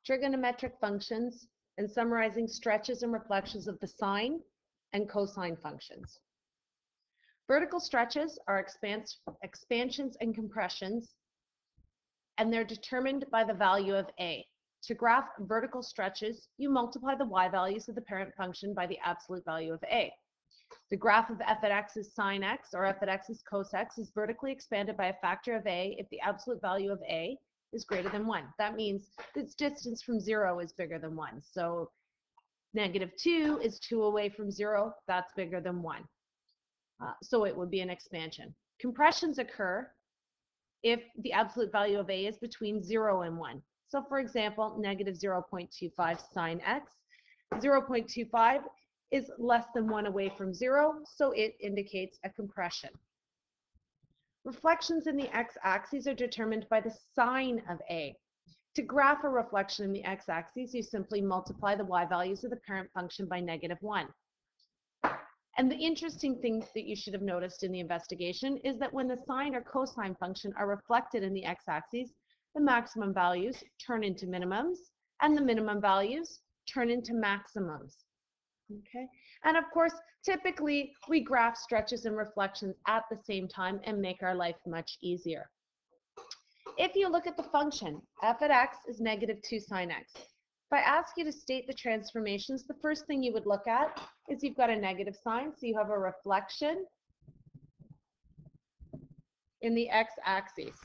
trigonometric functions, and summarizing stretches and reflections of the sine and cosine functions. Vertical stretches are expansions and compressions, and they're determined by the value of a. To graph vertical stretches, you multiply the y values of the parent function by the absolute value of a. The graph of f at x is sine x, or f at x is cos x, is vertically expanded by a factor of a if the absolute value of a is greater than 1. That means its distance from 0 is bigger than 1. So -2 is 2 away from 0. That's bigger than 1. So it would be an expansion. Compressions occur if the absolute value of a is between 0 and 1. So for example, -0.25 sine x. 0.25 is less than 1 away from 0, so it indicates a compression. Reflections in the x-axis are determined by the sine of a. To graph a reflection in the x-axis, you simply multiply the y values of the parent function by -1. And the interesting thing that you should have noticed in the investigation is that when the sine or cosine function are reflected in the x-axis, the maximum values turn into minimums, and the minimum values turn into maximums. Okay, and of course, typically we graph stretches and reflections at the same time and make our life much easier. If you look at the function, f at x is -2 sine x. If I ask you to state the transformations, the first thing you would look at is you've got a negative sign, so you have a reflection in the x-axis.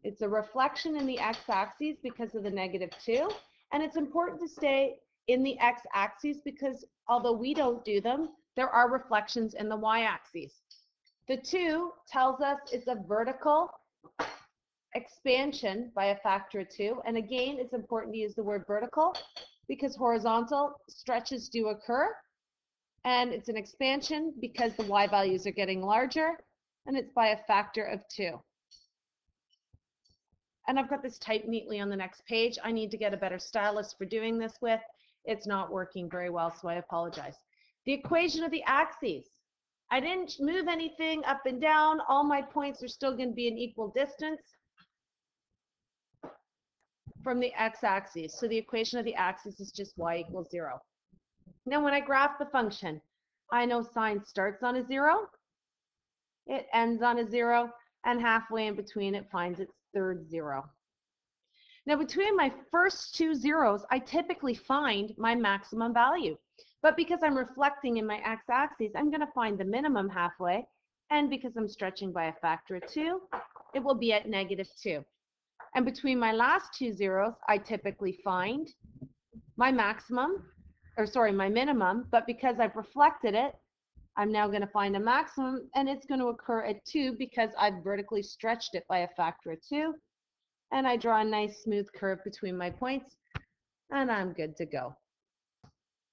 It's a reflection in the x-axis because of the -2, and it's important to stay in the x-axis because although we don't do them, there are reflections in the y-axis. The 2 tells us it's a vertical expansion by a factor of 2, and again, it's important to use the word vertical because horizontal stretches do occur, and it's an expansion because the y values are getting larger, and it's by a factor of 2. And I've got this typed neatly on the next page. I need to get a better stylus for doing this with. It's not working very well, so I apologize. The equation of the axes. I didn't move anything up and down. All my points are still going to be an equal distance from the x-axis. So the equation of the axis is just y equals 0. Now when I graph the function, I know sine starts on a 0, it ends on a 0, and halfway in between it finds its third 0. Now between my first 2 zeros, I typically find my maximum value. But because I'm reflecting in my x-axis, I'm going to find the minimum halfway. And because I'm stretching by a factor of 2, it will be at -2. And between my last 2 zeros, I typically find my maximum, or sorry, my minimum. But because I've reflected it, I'm now going to find a maximum, and it's going to occur at 2 because I've vertically stretched it by a factor of 2. And I draw a nice smooth curve between my points, and I'm good to go.